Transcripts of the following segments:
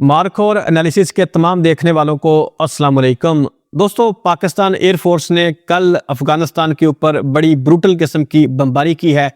Mark और analysis के तमाम देखने वालों को अस्सलाम वालेकुम। दोस्तों, पाकिस्तान एयर फोर्स ने कल अफगानिस्तान के ऊपर बड़ी ब्रूटल किस्म की बमबारी की है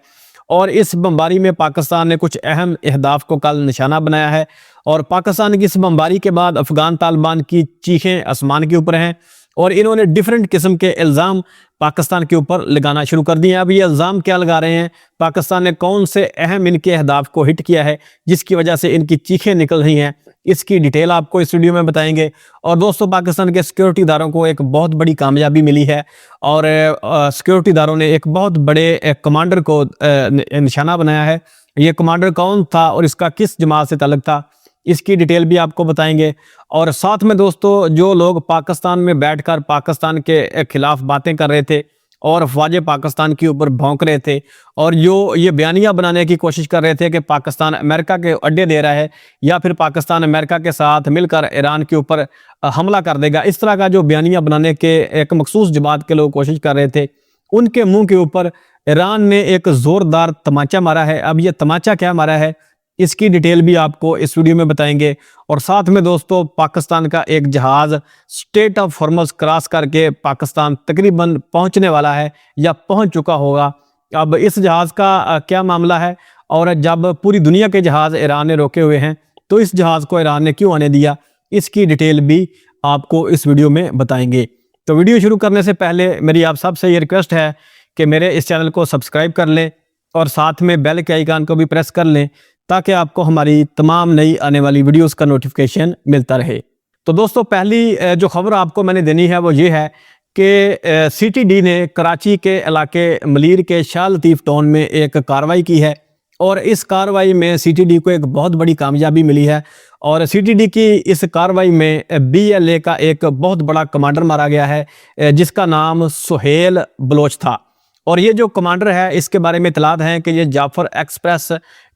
और इस बमबारी में पाकिस्तान ने कुछ अहम अहदाफ को कल निशाना बनाया है। और पाकिस्तान की इस बमबारी के बाद अफगान तालिबान की चीखें आसमान के ऊपर हैं और इन्होंने डिफरेंट किस्म के इल्ज़ाम पाकिस्तान के ऊपर लगाना शुरू कर दिए हैं। अब ये इल्ज़ाम क्या लगा रहे हैं, पाकिस्तान ने कौन से अहम इनके अहदाफ को हिट किया है जिसकी वजह से इनकी चीखें निकल रही हैं, इसकी डिटेल आपको इस वीडियो में बताएंगे। और दोस्तों, पाकिस्तान के सिक्योरिटी इदारों को एक बहुत बड़ी कामयाबी मिली है और सिक्योरिटी इदारों ने एक बहुत बड़े कमांडर को निशाना बनाया है। ये कमांडर कौन था और इसका किस जमात से ताल्लुक था, इसकी डिटेल भी आपको बताएंगे। और साथ में दोस्तों, जो लोग पाकिस्तान में बैठकर पाकिस्तान के खिलाफ बातें कर रहे थे और अफवाज पाकिस्तान के ऊपर भौंक रहे थे और जो ये बयानिया बनाने की कोशिश कर रहे थे कि पाकिस्तान अमेरिका के अड्डे दे रहा है या फिर पाकिस्तान अमेरिका के साथ मिलकर ईरान के ऊपर हमला कर देगा, इस तरह का जो बयानिया बनाने के एक मखसूस जमात के लोग कोशिश कर रहे थे, उनके मुंह के ऊपर ईरान ने एक ज़ोरदार तमाचा मारा है। अब ये तमाचा क्या मारा है, इसकी डिटेल भी आपको इस वीडियो में बताएंगे। और साथ में दोस्तों, पाकिस्तान का एक जहाज़ स्ट्रेट ऑफ हॉर्मज़ क्रॉस करके पाकिस्तान तकरीबन पहुंचने वाला है या पहुंच चुका होगा। अब इस जहाज़ का क्या मामला है और जब पूरी दुनिया के जहाज़ ईरान ने रोके हुए हैं तो इस जहाज़ को ईरान ने क्यों आने दिया, इसकी डिटेल भी आपको इस वीडियो में बताएंगे। तो वीडियो शुरू करने से पहले मेरी आप सबसे ये रिक्वेस्ट है कि मेरे इस चैनल को सब्सक्राइब कर लें और साथ में बेल के आइकन को भी प्रेस कर लें ताकि आपको हमारी तमाम नई आने वाली वीडियोस का नोटिफिकेशन मिलता रहे। तो दोस्तों, पहली जो खबर आपको मैंने देनी है वो ये है कि सीटीडी ने कराची के इलाके मलीर के शाह लतीफ़ टाउन में एक कार्रवाई की है और इस कार्रवाई में सीटीडी को एक बहुत बड़ी कामयाबी मिली है। और सीटीडी की इस कार्रवाई में बीएलए का एक बहुत बड़ा कमांडर मारा गया है जिसका नाम सुहेल बलोच था। और ये जो कमांडर है, इसके बारे में इतलात हैं कि ये जाफर एक्सप्रेस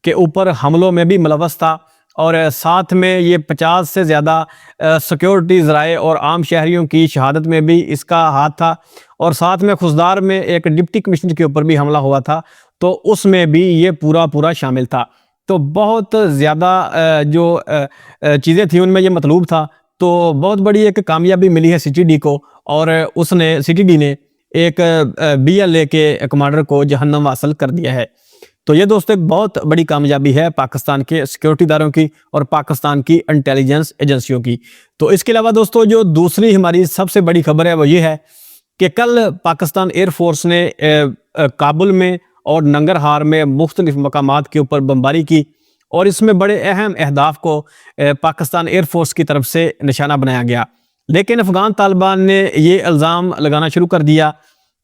के ऊपर हमलों में भी मुलव्वस था और साथ में ये 50 से ज़्यादा सिक्योरिटी ज़राए और आम शहरियों की शहादत में भी इसका हाथ था। और साथ में खुशदार में एक डिप्टी कमिश्नर के ऊपर भी हमला हुआ था, तो उसमें भी ये पूरा शामिल था। तो बहुत ज़्यादा जो चीज़ें थी उनमें ये मतलूब था। तो बहुत बड़ी एक कामयाबी मिली है सीटीडी को और सीटीडी ने एक बीएलए के कमांडर को जहन्नम वासल कर दिया है। तो ये दोस्तों एक बहुत बड़ी कामयाबी है पाकिस्तान के सिक्योरिटी इदारों की और पाकिस्तान की इंटेलिजेंस एजेंसियों की। तो इसके अलावा दोस्तों, जो दूसरी हमारी सबसे बड़ी खबर है वो ये है कि कल पाकिस्तान एयर फोर्स ने काबुल में और नंगरहार में मुख्तलिफ मकामात के ऊपर बमबारी की और इसमें बड़े अहम अहदाफ को पाकिस्तान एयर फोर्स की तरफ से निशाना बनाया गया। लेकिन अफगान तालिबान ने ये इल्ज़ाम लगाना शुरू कर दिया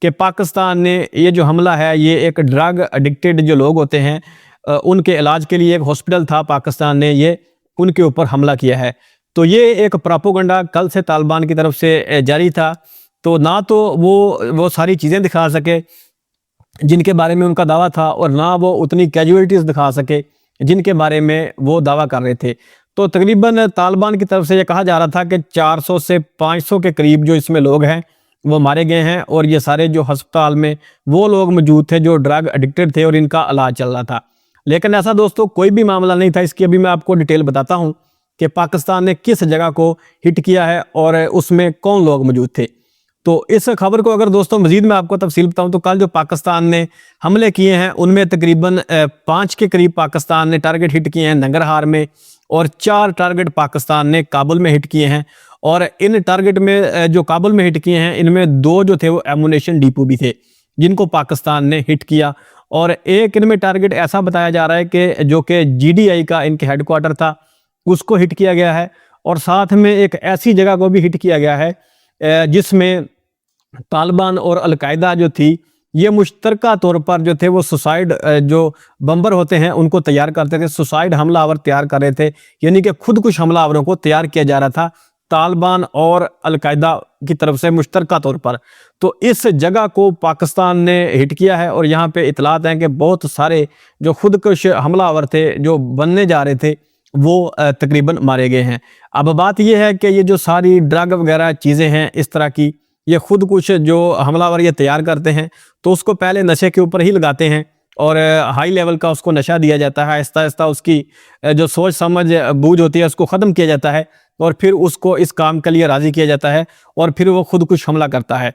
कि पाकिस्तान ने ये जो हमला है ये एक ड्रग एडिक्टेड जो लोग होते हैं उनके इलाज के लिए एक हॉस्पिटल था, पाकिस्तान ने ये उनके ऊपर हमला किया है। तो ये एक प्रोपेगेंडा कल से तालिबान की तरफ से जारी था। तो ना तो वो सारी चीज़ें दिखा सके जिनके बारे में उनका दावा था और ना वो उतनी कैजुअलिटीज़ दिखा सके जिनके बारे में वो दावा कर रहे थे। तो तकरीबन तालिबान की तरफ से ये कहा जा रहा था कि 400 से 500 के करीब जो इसमें लोग हैं वो मारे गए हैं और ये सारे जो अस्पताल में वो लोग मौजूद थे जो ड्रग एडिक्टेड थे और इनका इलाज चल रहा था। लेकिन ऐसा दोस्तों कोई भी मामला नहीं था। इसकी अभी मैं आपको डिटेल बताता हूँ कि पाकिस्तान ने किस जगह को हिट किया है और उसमें कौन लोग मौजूद थे। तो इस खबर को अगर दोस्तों मजीद मैं आपको तफसील बताऊँ तो कल जो पाकिस्तान ने हमले किए हैं उनमें तकरीबन 5 के करीब पाकिस्तान ने टारगेट हिट किए हैं नंगरहार में और 4 टारगेट पाकिस्तान ने काबुल में हिट किए हैं। और इन टारगेट में जो काबुल में हिट किए हैं इनमें 2 जो थे वो एमुनेशन डिपो भी थे जिनको पाकिस्तान ने हिट किया। और एक इनमें टारगेट ऐसा बताया जा रहा है कि जो कि जीडीआई का इनके हेडक्वार्टर था उसको हिट किया गया है। और साथ में एक ऐसी जगह को भी हिट किया गया है जिसमें तालिबान और अलकायदा जो थी ये मुश्तरका तौर पर जो थे वो सुसाइड जो बम्बर होते हैं उनको तैयार करते थे, सुसाइड हमलावर तैयार कर रहे थे, यानी कि खुदकुश हमलावरों को तैयार किया जा रहा था तालिबान और अलकायदा की तरफ से मुश्तरका तौर पर। तो इस जगह को पाकिस्तान ने हिट किया है और यहाँ पे इतलात हैं कि बहुत सारे जो खुदकुश हमलावर थे जो बनने जा रहे थे वो तकरीबन मारे गए हैं। अब बात यह है कि ये जो सारी ड्रग वगैरह चीज़ें हैं इस तरह की, ये खुद कुछ जो हमलावर ये तैयार करते हैं तो उसको पहले नशे के ऊपर ही लगाते हैं اور ہائی لیول کا اس کو نشہ دیا جاتا ہے، آہستہ آہستہ اس کی جو سوچ سمجھ بوجھ ہوتی ہے اس کو ختم کیا جاتا ہے، اور پھر اس کو اس کام کے لیے راضی کیا جاتا ہے، اور پھر وہ خود کش حملہ کرتا ہے۔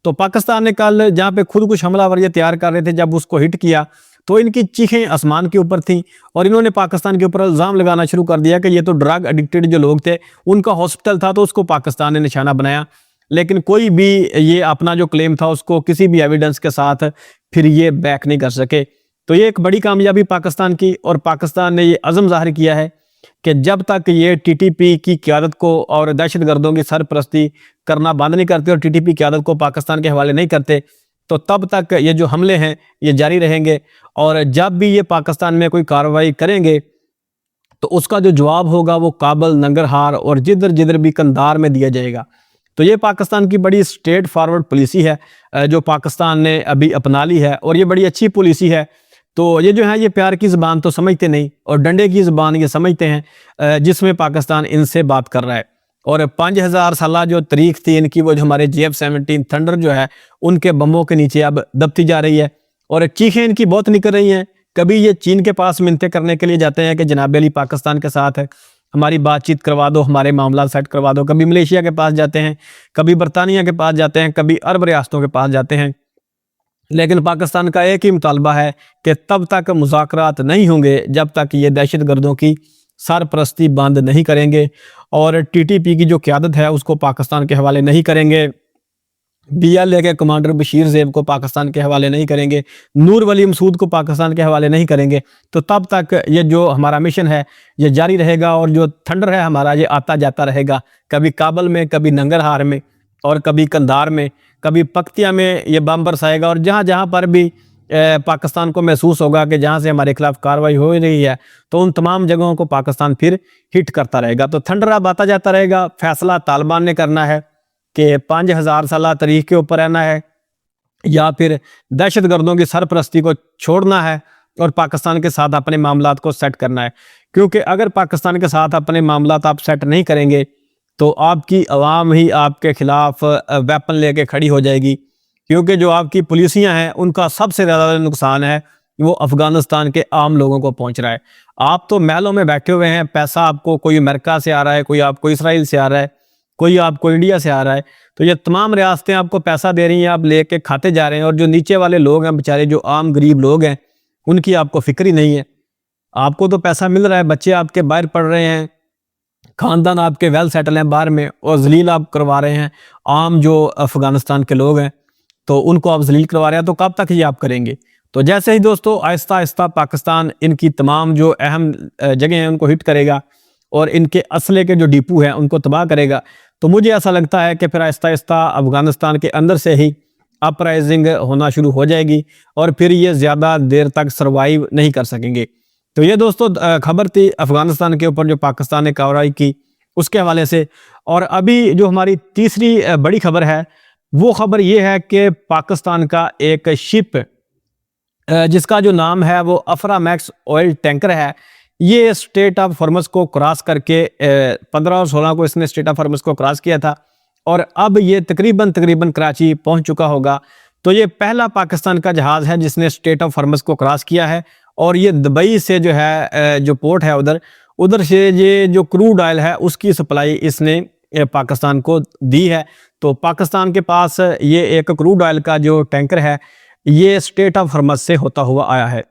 تو پاکستان نے کل جہاں پہ خود کش حملہ ور یہ تیار کر رہے تھے، جب اس کو ہٹ کیا تو ان کی چیخیں آسمان کے اوپر تھیں، اور انہوں نے پاکستان کے اوپر الزام لگانا شروع کر دیا کہ یہ تو ڈرگ ایڈکٹڈ جو لوگ تھے ان کا ہاسپٹل تھا، تو اس کو پاکستان نے نشانہ بنایا۔ لیکن کوئی بھی یہ اپنا جو کلیم تھا اس کو کسی بھی ایویڈنس کے ساتھ پھر یہ بیک نہیں کر سکے۔ تو یہ ایک بڑی کامیابی پاکستان کی، اور پاکستان نے یہ عزم ظاہر کیا ہے کہ جب تک یہ ٹی ٹی پی کی قیادت کو اور دہشت گردوں کی سرپرستی کرنا بند نہیں کرتے اور ٹی ٹی پی قیادت کو پاکستان کے حوالے نہیں کرتے، تو تب تک یہ جو حملے ہیں یہ جاری رہیں گے، اور جب بھی یہ پاکستان میں کوئی کارروائی کریں گے تو اس کا جو جواب ہوگا وہ کابل، ننگرہار اور جدھر جدھر بھی قندھار میں دیا جائے گا۔ تو یہ پاکستان کی بڑی اسٹریٹ فارورڈ پالیسی ہے جو پاکستان نے ابھی اپنا لی ہے، اور یہ بڑی اچھی پالیسی ہے۔ تو یہ جو ہے یہ پیار کی زبان تو سمجھتے نہیں، اور ڈنڈے کی زبان یہ سمجھتے ہیں، جس میں پاکستان ان سے بات کر رہا ہے۔ اور 5000 سالہ جو تاریخ تھی ان کی، وہ جو ہمارے JF-17 تھنڈر جو ہے ان کے بموں کے نیچے اب دبتی جا رہی ہے، اور چیخیں ان کی بہت نکل رہی ہیں۔ کبھی یہ چین کے پاس منتیں کرنے کے لیے جاتے ہیں کہ جناب علی پاکستان کے ساتھ ہے، ہماری بات چیت کروا دو، ہمارے معاملات سیٹ کروا دو۔ کبھی ملیشیا کے پاس جاتے ہیں، کبھی برطانیہ کے پاس جاتے ہیں، کبھی عرب ریاستوں کے پاس جاتے ہیں، لیکن پاکستان کا ایک ہی مطالبہ ہے کہ تب تک مذاکرات نہیں ہوں گے جب تک یہ دہشت گردوں کی سرپرستی بند نہیں کریں گے، اور ٹی ٹی پی کی جو قیادت ہے اس کو پاکستان کے حوالے نہیں کریں گے، BLA کے کمانڈر بشیر زیب کو پاکستان کے حوالے نہیں کریں گے، نور ولی مسعود کو پاکستان کے حوالے نہیں کریں گے۔ تو تب تک یہ جو ہمارا مشن ہے یہ جاری رہے گا، اور جو تھنڈر ہے ہمارا یہ آتا جاتا رہے گا، کبھی کابل میں، کبھی ننگرہار میں، اور کبھی قندھار میں، کبھی پکتیا میں یہ بم برسائے گا، اور جہاں جہاں پر بھی پاکستان کو محسوس ہوگا کہ جہاں سے ہمارے خلاف کارروائی ہو رہی ہے تو ان تمام جگہوں کو پاکستان پھر ہٹ کرتا رہے گا۔ تو تھنڈر اب آتا جاتا رہے گا۔ فیصلہ طالبان نے کرنا ہے کہ 5000 سالہ تاریخ کے اوپر رہنا ہے یا پھر دہشت گردوں کی سرپرستی کو چھوڑنا ہے اور پاکستان کے ساتھ اپنے معاملات کو سیٹ کرنا ہے، کیونکہ اگر پاکستان کے ساتھ اپنے معاملات آپ سیٹ نہیں کریں گے تو آپ کی عوام ہی آپ کے خلاف ویپن لے کے کھڑی ہو جائے گی، کیونکہ جو آپ کی پولیسیاں ہیں ان کا سب سے زیادہ نقصان ہے وہ افغانستان کے عام لوگوں کو پہنچ رہا ہے۔ آپ تو محلوں میں بیٹھے ہوئے ہیں، پیسہ آپ کو کوئی امریکہ سے آ رہا ہے، کوئی آپ کو اسرائیل سے آ رہا ہے، کوئی آپ کو انڈیا سے آ رہا ہے، تو یہ تمام ریاستیں آپ کو پیسہ دے رہی ہیں، آپ لے کے کھاتے جا رہے ہیں، اور جو نیچے والے لوگ ہیں بیچارے جو عام غریب لوگ ہیں ان کی آپ کو فکر ہی نہیں ہے۔ آپ کو تو پیسہ مل رہا ہے، بچے آپ کے باہر پڑھ رہے ہیں، خاندان آپ کے ویل سیٹل ہیں باہر میں، اور ذلیل آپ کروا رہے ہیں عام جو افغانستان کے لوگ ہیں، تو ان کو آپ ذلیل کروا رہے ہیں، تو کب تک یہ آپ کریں گے؟ تو جیسے ہی دوستو آہستہ آہستہ پاکستان ان کی تمام جو اہم جگہیں ہیں ان کو ہٹ کرے گا اور ان کے اسلحے کے جو ڈیپو ہیں ان کو تباہ کرے گا، تو مجھے ایسا لگتا ہے کہ پھر آہستہ آہستہ افغانستان کے اندر سے ہی اپرائزنگ ہونا شروع ہو جائے گی، اور پھر یہ زیادہ دیر تک سروائیو نہیں کر سکیں گے۔ تو یہ دوستو خبر تھی افغانستان کے اوپر جو پاکستان نے کارروائی کی اس کے حوالے سے۔ اور ابھی جو ہماری تیسری بڑی خبر ہے وہ خبر یہ ہے کہ پاکستان کا ایک شپ جس کا جو نام ہے وہ افرامیکس آئل ٹینکر ہے، یہ اسٹریٹ آف ہارمز کو کراس کر کے 15 اور 16 کو اس نے اسٹریٹ آف ہارمز کو کراس کیا تھا، اور اب یہ تقریباً کراچی پہنچ چکا ہوگا۔ تو یہ پہلا پاکستان کا جہاز ہے جس نے اسٹریٹ آف ہارمز کو کراس کیا ہے، اور یہ دبئی سے جو ہے جو پورٹ ہے ادھر سے یہ جو کروڈ آئل ہے اس کی سپلائی اس نے پاکستان کو دی ہے۔ تو پاکستان کے پاس یہ ایک کروڈ آئل کا جو ٹینکر ہے یہ اسٹریٹ آف ہارمز سے ہوتا ہوا آیا ہے۔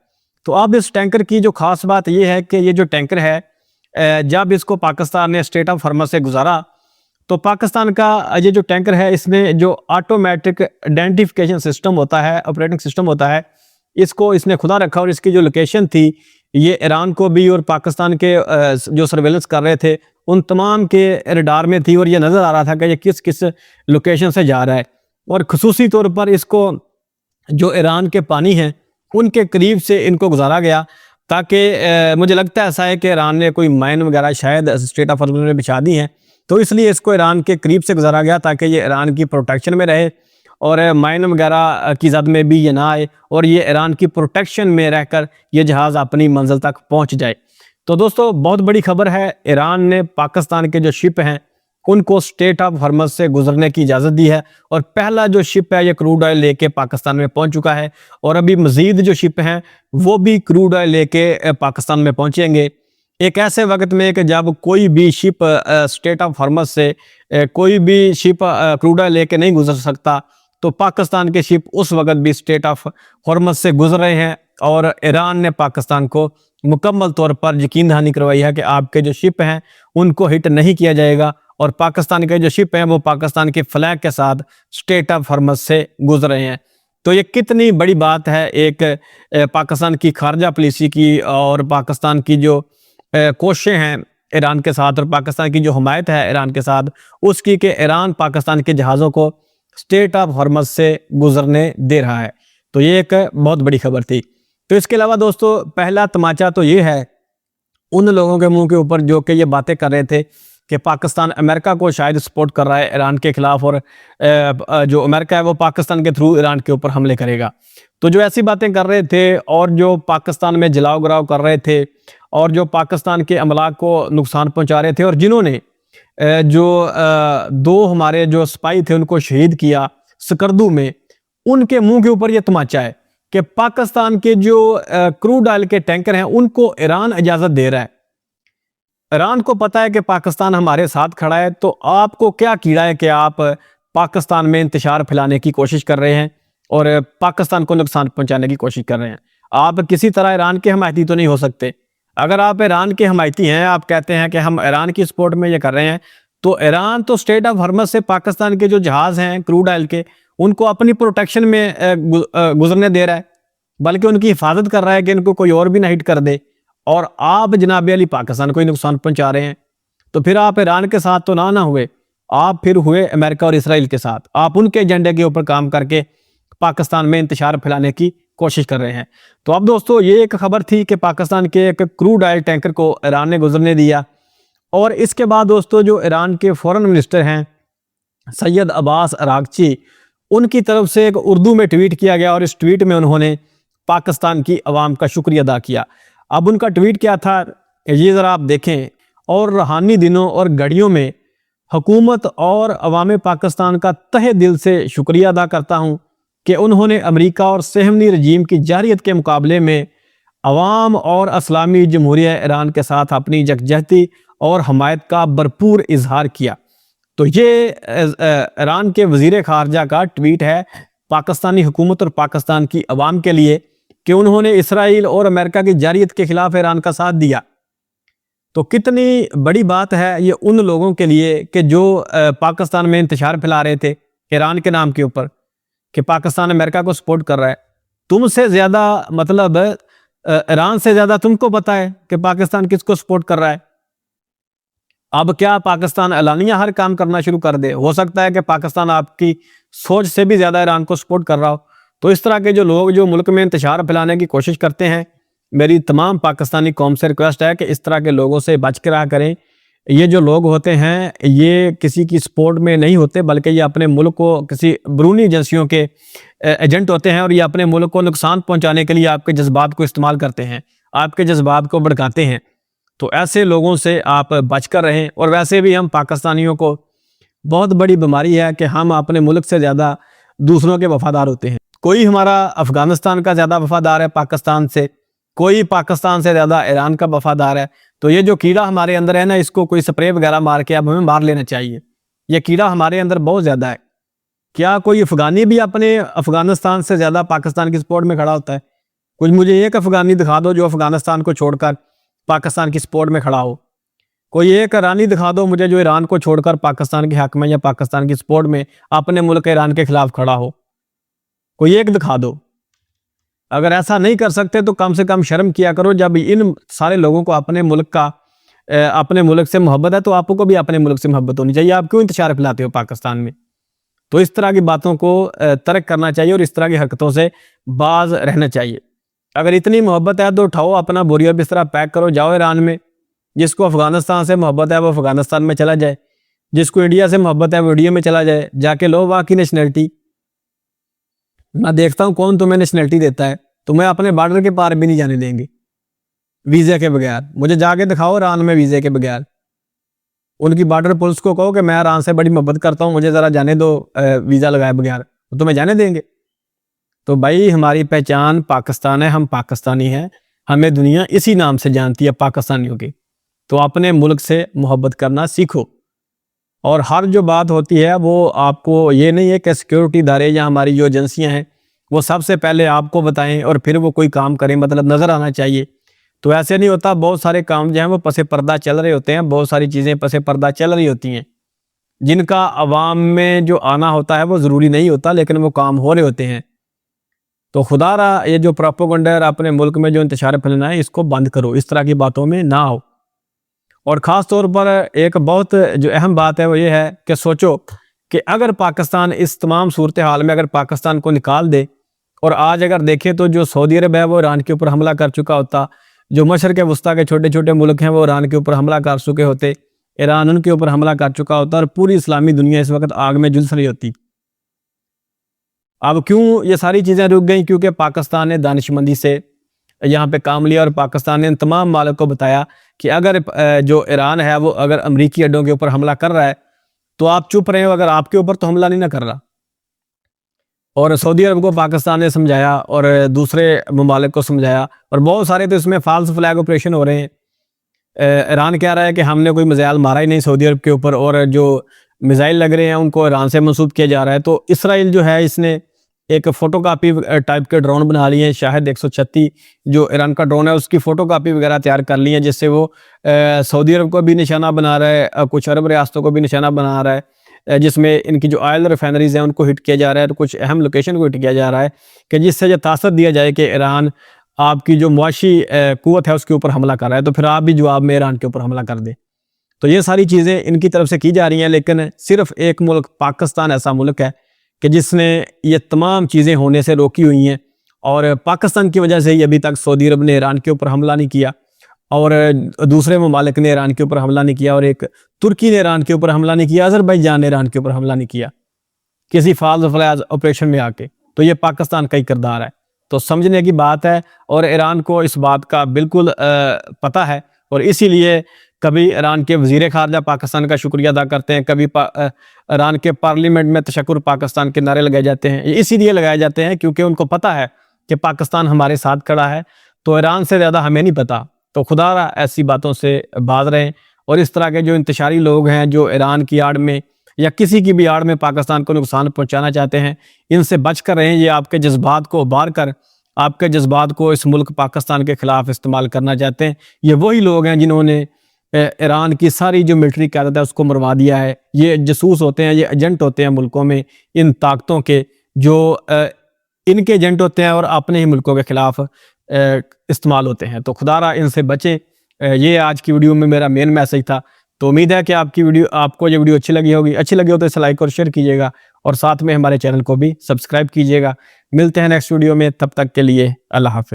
تو اب اس ٹینکر کی جو خاص بات یہ ہے کہ یہ جو ٹینکر ہے جب اس کو پاکستان نے اسٹریٹ آف ہارمز سے گزارا تو پاکستان کا یہ جو ٹینکر ہے اس نے جو آٹومیٹک آئیڈینٹیفیکیشن سسٹم ہوتا ہے، آپریٹنگ سسٹم ہوتا ہے، اس نے خدا رکھا، اور اس کی جو لوکیشن تھی یہ ایران کو بھی اور پاکستان کے جو سرویلنس کر رہے تھے ان تمام کے ریڈار میں تھی، اور یہ نظر آ رہا تھا کہ یہ کس لوکیشن سے جا رہا ہے، اور خصوصی طور پر اس کو جو ایران کے پانی ہیں ان کے قریب سے ان کو گزارا گیا، تاکہ مجھے لگتا ہے ایسا ہے کہ ایران نے کوئی مائن وغیرہ شاید اسٹریٹ آف ہارمز میں بچھا دی ہیں، تو اس لیے اس کو ایران کے قریب سے گزارا گیا تاکہ یہ ایران کی پروٹیکشن میں رہے اور مائن وغیرہ کی زد میں بھی یہ نہ آئے، اور یہ ایران کی پروٹیکشن میں رہ کر یہ جہاز اپنی منزل تک پہنچ جائے۔ تو دوستو بہت بڑی خبر ہے، ایران نے پاکستان کے جو شپ ہیں उनको स्टेट ऑफ हॉर्मज से गुजरने की इजाज़त दी है और पहला जो शिप है ये क्रूड ऑयल लेके पाकिस्तान में पहुंच चुका है और अभी मज़ीद जो शिप हैं वो भी क्रूड ऑयल लेके पाकिस्तान में पहुंचेंगे। एक ऐसे वक्त में कि जब कोई भी शिप स्टेट ऑफ हॉर्मज से कोई भी शिप क्रूड ऑयल लेके नहीं गुजर सकता, तो पाकिस्तान के शिप उस वक्त भी स्टेट ऑफ हॉर्मज से गुजर रहे हैं और ईरान ने पाकिस्तान को मुकम्मल तौर पर यकीन दहानी करवाई है कि आपके जो शिप हैं उनको हिट नहीं किया जाएगा और पाकिस्तान के जो शिप हैं वो पाकिस्तान की फ्लैग के साथ स्टेट ऑफ हॉर्मज से गुजर रहे हैं। तो ये कितनी बड़ी बात है एक पाकिस्तान की खारजा पॉलिसी की और पाकिस्तान की जो कोशिशें हैं ईरान के साथ और पाकिस्तान की जो हमायत है ईरान के साथ उसकी कि ईरान पाकिस्तान के जहाज़ों को स्टेट ऑफ हॉर्मज से गुजरने दे रहा है। तो ये एक बहुत बड़ी खबर थी। तो इसके अलावा दोस्तों पहला तमाचा तो ये है उन लोगों के मुंह के ऊपर जो कि ये बातें कर रहे थे कि पाकिस्तान अमेरिका को शायद सपोर्ट कर रहा है ईरान के खिलाफ और जो अमेरिका है वो पाकिस्तान के थ्रू ईरान के ऊपर हमले करेगा। तो जो ऐसी बातें कर रहे थे और जो पाकिस्तान में जलाओ गिराव कर रहे थे और जो पाकिस्तान के अमलाक को नुकसान पहुंचा रहे थे और जिन्होंने जो दो हमारे जो सिपाही थे उनको शहीद किया सकर्दू में, उनके मुंह के ऊपर ये तमाचा है कि पाकिस्तान के जो क्रूड ऑयल के टैंकर हैं उनको ईरान इजाज़त दे रहा है। ईरान को पता है कि पाकिस्तान हमारे साथ खड़ा है, तो आपको क्या कीड़ा है कि आप पाकिस्तान में इंतशार फैलाने की कोशिश कर रहे हैं और पाकिस्तान को नुकसान पहुंचाने की कोशिश कर रहे हैं। आप किसी तरह ईरान के हमायती तो नहीं हो सकते। अगर आप ईरान के हमायती हैं, आप कहते हैं कि हम ईरान की सपोर्ट में ये कर रहे हैं, तो ईरान तो स्टेट ऑफ हॉर्मज से पाकिस्तान के जो जहाज़ हैं क्रूड ऑयल के उनको अपनी प्रोटेक्शन में गुजरने दे रहा है, बल्कि उनकी हिफाजत कर रहा है कि इनको कोई और भी ना हिट कर दे, और आप जनाब अली पाकिस्तान को ही नुकसान पहुंचा रहे हैं। तो फिर आप ईरान के साथ तो ना हुए, आप फिर हुए अमेरिका और इसराइल के साथ। आप उनके एजेंडे के ऊपर काम करके पाकिस्तान में इंतशार फैलाने की कोशिश कर रहे हैं। तो अब दोस्तों ये एक खबर थी कि पाकिस्तान के एक क्रूड ऑयल टैंकर को ईरान ने गुजरने दिया। और इसके बाद दोस्तों जो ईरान के फॉरेन मिनिस्टर हैं सैयद अब्बास अरागची, उनकी तरफ से एक उर्दू में ट्वीट किया गया और इस ट्वीट में उन्होंने पाकिस्तान की आवाम का शुक्रिया अदा किया। अब उनका ट्वीट क्या था ये ज़रा आप देखें। और रूहानी दिनों और घड़ियों में हुकूमत और अवाम पाकिस्तान का तहे दिल से शुक्रिया अदा करता हूँ कि उन्होंने अमेरिका और सहमनी रजीम की जारियत के मुकाबले में अवाम और इस्लामी जमहूरिया ईरान के साथ अपनी यकजहती और हमायत का भरपूर इजहार किया। तो ये ईरान के वज़ीर ख़ारजा का ट्वीट है पाकिस्तानी हुकूमत और पाकिस्तान की अवाम के लिए कि उन्होंने इसराइल और अमेरिका की जारियत के खिलाफ ईरान का साथ दिया। तो कितनी बड़ी बात है ये उन लोगों के लिए कि जो पाकिस्तान में इंतशार फैला रहे थे ईरान के नाम के ऊपर कि पाकिस्तान अमेरिका को सपोर्ट कर रहा है। तुमसे ज़्यादा मतलब ईरान से ज़्यादा तुमको पता है कि पाकिस्तान किसको सपोर्ट कर रहा है। अब क्या पाकिस्तान एलानिया हर काम करना शुरू कर दे? हो सकता है कि पाकिस्तान आपकी सोच से भी ज़्यादा ईरान को सपोर्ट कर रहा हो। तो इस तरह के जो लोग जो मुल्क में इंतशार फैलाने की कोशिश करते हैं, मेरी तमाम पाकिस्तानी कौम से रिक्वेस्ट है कि इस तरह के लोगों से बच के रहा करें। ये जो लोग होते हैं ये किसी की सपोर्ट में नहीं होते, बल्कि ये अपने मुल्क को किसी बैरूनी एजेंसियों के एजेंट होते हैं और ये अपने मुल्क को नुकसान पहुंचाने के लिए आपके जज्बात को इस्तेमाल करते हैं, आपके जज्बात को भड़काते हैं। तो ऐसे लोगों से आप बच कर रहें। और वैसे भी हम पाकिस्तानियों को बहुत बड़ी बीमारी है कि हम अपने मुल्क से ज़्यादा दूसरों के वफादार होते हैं। कोई हमारा अफ़गानिस्तान का ज़्यादा वफादार है पाकिस्तान से, कोई पाकिस्तान से ज़्यादा ईरान का वफादार है। तो ये जो कीड़ा हमारे अंदर है ना, इसको कोई स्प्रे वगैरह मार के अब हमें मार लेना चाहिए। ये कीड़ा हमारे अंदर बहुत ज़्यादा है। क्या कोई अफ़गानी भी अपने अफ़गानिस्तान से ज़्यादा पाकिस्तान की सपोर्ट में खड़ा होता है? कुछ मुझे एक अफ़गानी दिखा दो जो अफ़गानिस्तान को छोड़कर पाकिस्तान की सपोर्ट में खड़ा हो। कोई एक ईरानी दिखा दो मुझे जो ईरान को छोड़कर पाकिस्तान के हक में या पाकिस्तान की सपोर्ट में अपने मुल्क ईरान के खिलाफ खड़ा हो। कोई एक दिखा दो। अगर ऐसा नहीं कर सकते तो कम से कम शर्म किया करो। जब इन सारे लोगों को अपने मुल्क का अपने मुल्क से मोहब्बत है तो आपको भी अपने मुल्क से मोहब्बत होनी चाहिए। आप क्यों इंतशार फैलाते हो पाकिस्तान में? तो इस तरह की बातों को तर्क करना चाहिए और इस तरह की हरकतों से बाज रहना चाहिए। अगर इतनी मोहब्बत है तो उठाओ अपना बोरिया बिस्तरा पैक करो, जाओ ईरान में। जिसको अफ़गानिस्तान से मोहब्बत है वो अफ़गानिस्तान में चला जाए, जिसको इंडिया से मोहब्बत है वो इंडिया में चला जाए, जाके लो वहाँ की नेशनलिटी। मैं देखता हूँ कौन तुम्हें नेशनलिटी देता है। तुम्हें अपने बॉर्डर के पार भी नहीं जाने देंगे वीज़े के बगैर। मुझे जाके दिखाओ ईरान में वीज़े के बगैर। ان کی بارڈر پولیس کو کہو کہ میں ایران سے بڑی محبت کرتا ہوں, مجھے ذرا جانے دو ویزا لگائے بغیر, تو تمہیں جانے دیں گے؟ تو بھائی ہماری پہچان پاکستان ہے, ہم پاکستانی ہیں, ہمیں دنیا اسی نام سے جانتی ہے پاکستانیوں کی. تو اپنے ملک سے محبت کرنا سیکھو, اور ہر جو بات ہوتی ہے وہ آپ کو یہ نہیں ہے کہ سیکیورٹی ادارے یا ہماری جو ایجنسیاں ہیں وہ سب سے پہلے آپ کو بتائیں اور پھر وہ کوئی کام کریں, مطلب نظر آنا چاہیے. تو ایسے نہیں ہوتا, بہت سارے کام جو ہیں وہ پس پردہ چل رہے ہوتے ہیں, بہت ساری چیزیں پس پردہ چل رہی ہوتی ہیں جن کا عوام میں جو آنا ہوتا ہے وہ ضروری نہیں ہوتا, لیکن وہ کام ہو رہے ہوتے ہیں. تو خدا را یہ جو پروپیگنڈا اپنے ملک میں جو انتشار پھیلانا ہے اس کو بند کرو, اس طرح کی باتوں میں نہ آؤ. اور خاص طور پر ایک بہت جو اہم بات ہے وہ یہ ہے کہ سوچو کہ اگر پاکستان اس تمام صورتحال میں اگر پاکستان کو نکال دے, اور آج اگر دیکھیں تو جو سعودی عرب ہے وہ ایران کے اوپر حملہ کر چکا ہوتا, جو مشرق وسطیٰ کے چھوٹے چھوٹے ملک ہیں وہ ایران کے اوپر حملہ کر چکے ہوتے, ایران ان کے اوپر حملہ کر چکا ہوتا, اور پوری اسلامی دنیا اس وقت آگ میں جھلس رہی ہوتی. اب کیوں یہ ساری چیزیں رک گئیں؟ کیونکہ پاکستان نے دانش مندی سے یہاں پہ کام لیا, اور پاکستان نے ان تمام مالک کو بتایا کہ اگر جو ایران ہے وہ اگر امریکی اڈوں کے اوپر حملہ کر رہا ہے تو آپ چپ رہے ہو, اگر آپ کے اوپر تو حملہ نہیں نہ کر رہا. اور سعودی عرب کو پاکستان نے سمجھایا اور دوسرے ممالک کو سمجھایا, اور بہت سارے تو اس میں فالس فلیگ آپریشن ہو رہے ہیں. ایران کہہ رہا ہے کہ ہم نے کوئی میزائل مارا ہی نہیں سعودی عرب کے اوپر, اور جو میزائل لگ رہے ہیں ان کو ایران سے منسوب کیا جا رہا ہے. تو اسرائیل جو ہے اس نے ایک فوٹو کاپی ٹائپ کے ڈرون بنا لیے ہیں, شاہد 136 جو ایران کا ڈرون ہے اس کی فوٹو کاپی وغیرہ تیار کر لی ہیں, جس سے وہ سعودی عرب کو بھی نشانہ بنا رہا ہے, کچھ عرب ریاستوں کو بھی نشانہ بنا رہا ہے, جس میں ان کی جو آئل ریفائنریز ہیں ان کو ہٹ کیا جا رہا ہے, اور کچھ اہم لوکیشن کو ہٹ کیا جا رہا ہے, کہ جس سے یہ تاثر دیا جائے کہ ایران آپ کی جو معاشی قوت ہے اس کے اوپر حملہ کر رہا ہے, تو پھر آپ بھی جواب میں ایران کے اوپر حملہ کر دیں. تو یہ ساری چیزیں ان کی طرف سے کی جا رہی ہیں, لیکن صرف ایک ملک پاکستان ایسا ملک ہے کہ جس نے یہ تمام چیزیں ہونے سے روکی ہوئی ہیں, اور پاکستان کی وجہ سے ہی ابھی تک سعودی عرب نے ایران کے اوپر حملہ نہیں کیا, اور دوسرے ممالک نے ایران کے اوپر حملہ نہیں کیا, اور ایک ترکی نے ایران کے اوپر حملہ نہیں کیا, آذربائیجان نے ایران کے اوپر حملہ نہیں کیا کسی فالس فلیگ آپریشن میں آ کے. تو یہ پاکستان کا ہی کردار ہے. تو سمجھنے کی بات ہے, اور ایران کو اس بات کا بالکل پتہ ہے, اور اسی لیے کبھی ایران کے وزیر خارجہ پاکستان کا شکریہ ادا کرتے ہیں, کبھی ایران کے پارلیمنٹ میں تشکر پاکستان کے نعرے لگائے جاتے ہیں. یہ اسی لیے لگائے جاتے ہیں کیونکہ ان کو پتہ ہے کہ پاکستان ہمارے ساتھ کھڑا ہے, تو ایران سے زیادہ ہمیں نہیں پتہ. تو خدا را ایسی باتوں سے باز رہیں, اور اس طرح کے جو انتشاری لوگ ہیں جو ایران کی آڑ میں یا کسی کی بھی آڑ میں پاکستان کو نقصان پہنچانا چاہتے ہیں, ان سے بچ کر رہیں. یہ آپ کے جذبات کو ابھار کر آپ کے جذبات کو اس ملک پاکستان کے خلاف استعمال کرنا چاہتے ہیں. یہ وہی لوگ ہیں جنہوں نے ایران کی ساری جو ملٹری قیادت ہے اس کو مروا دیا ہے. یہ جاسوس ہوتے ہیں, یہ ایجنٹ ہوتے ہیں ملکوں میں ان طاقتوں کے, جو ان کے ایجنٹ ہوتے ہیں اور اپنے ہی ملکوں کے خلاف استعمال ہوتے ہیں. تو خدا را ان سے بچیں. یہ آج کی ویڈیو میں میرا مین میسج تھا. تو امید ہے کہ آپ کو یہ ویڈیو اچھی لگی ہوگی. اچھی لگی ہو تو اسے لائک اور شیئر کیجیے گا, اور ساتھ میں ہمارے چینل کو بھی سبسکرائب کیجیے گا. ملتے ہیں نیکسٹ ویڈیو میں, تب تک کے لیے اللہ حافظ.